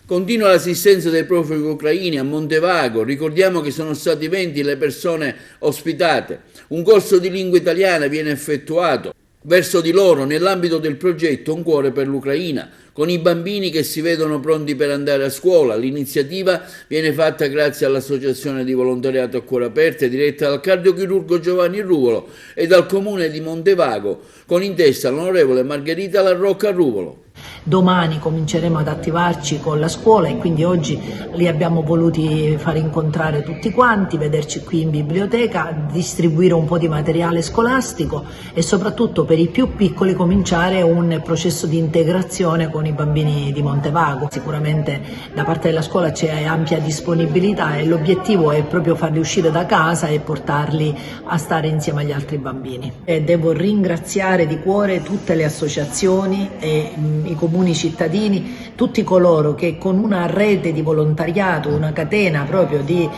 Continua l'assistenza dei profughi ucraini a Montevago, ricordiamo che sono stati 20 le persone ospitate. Un corso di lingua italiana viene effettuato verso di loro nell'ambito del progetto Un cuore per l'Ucraina, con i bambini che si vedono pronti per andare a scuola. L'iniziativa viene fatta grazie all'Associazione di Volontariato a Cuore Aperte, diretta dal cardiochirurgo Giovanni Ruvolo e dal Comune di Montevago, con in testa l'onorevole Margherita La Rocca Ruvolo. Domani cominceremo ad attivarci con la scuola e quindi oggi li abbiamo voluti far incontrare tutti quanti, vederci qui in biblioteca, distribuire un po' di materiale scolastico e soprattutto per i più piccoli cominciare un processo di integrazione con i bambini di Montevago. Sicuramente da parte della scuola c'è ampia disponibilità e l'obiettivo è proprio farli uscire da casa e portarli a stare insieme agli altri bambini. E devo ringraziare di cuore tutte le associazioni e i comuni cittadini, tutti coloro che con una rete di volontariato, una catena proprio di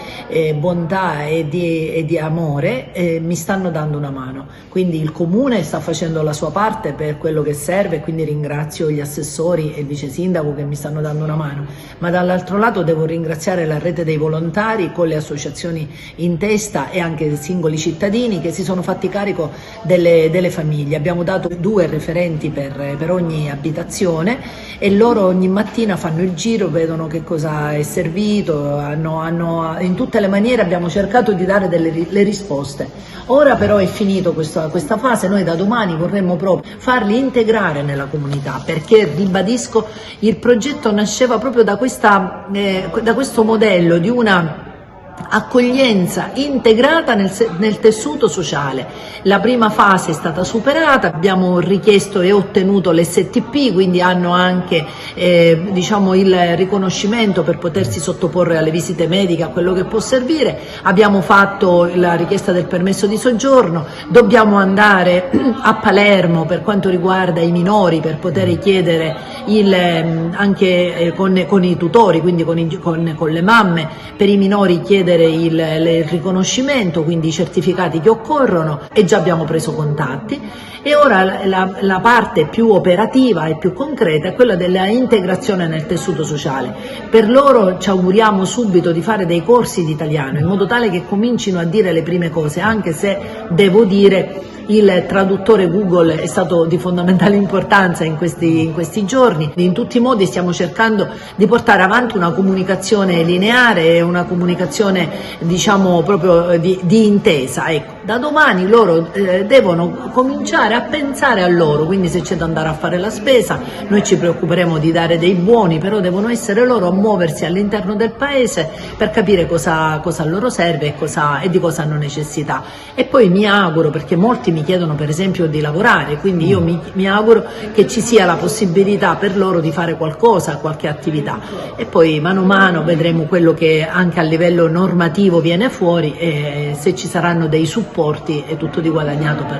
bontà e di amore mi stanno dando una mano. Quindi il comune sta facendo la sua parte per quello che serve, quindi ringrazio gli assessori e il vice sindaco che mi stanno dando una mano, ma dall'altro lato devo ringraziare la rete dei volontari con le associazioni in testa e anche i singoli cittadini che si sono fatti carico delle famiglie. Abbiamo dato 2 referenti per ogni abitazione e loro ogni mattina fanno il giro, vedono che cosa è servito, in tutte le maniere abbiamo cercato di dare le risposte. Ora però è finito questa fase, noi da domani vorremmo proprio farli integrare nella comunità, perché ribadisco il progetto nasceva proprio da questo modello di una accoglienza integrata nel tessuto sociale. La prima fase è stata superata, abbiamo richiesto e ottenuto l'STP, quindi hanno anche diciamo il riconoscimento per potersi sottoporre alle visite mediche, a quello che può servire. Abbiamo fatto la richiesta del permesso di soggiorno, dobbiamo andare a Palermo per quanto riguarda i minori per poter chiedere anche con i tutori, quindi con le mamme, per i minori chiedere il riconoscimento, quindi i certificati che occorrono, e già abbiamo preso contatti. E ora la parte più operativa e più concreta è quella della integrazione nel tessuto sociale. Per loro ci auguriamo subito di fare dei corsi di italiano in modo tale che comincino a dire le prime cose, anche se devo dire il traduttore Google è stato di fondamentale importanza in questi giorni. In tutti i modi stiamo cercando di portare avanti una comunicazione lineare e una comunicazione diciamo proprio di intesa. Ecco, da domani loro devono cominciare a pensare a loro, quindi se c'è da andare a fare la spesa noi ci preoccuperemo di dare dei buoni, però devono essere loro a muoversi all'interno del paese per capire cosa a loro serve e di cosa hanno necessità. E poi mi auguro, perché molti mi chiedono per esempio di lavorare, quindi io mi auguro che ci sia la possibilità per loro di fare qualcosa, qualche attività, e poi mano a mano vedremo quello che anche a livello normativo viene fuori e se ci saranno dei supporti è tutto di guadagnato per loro.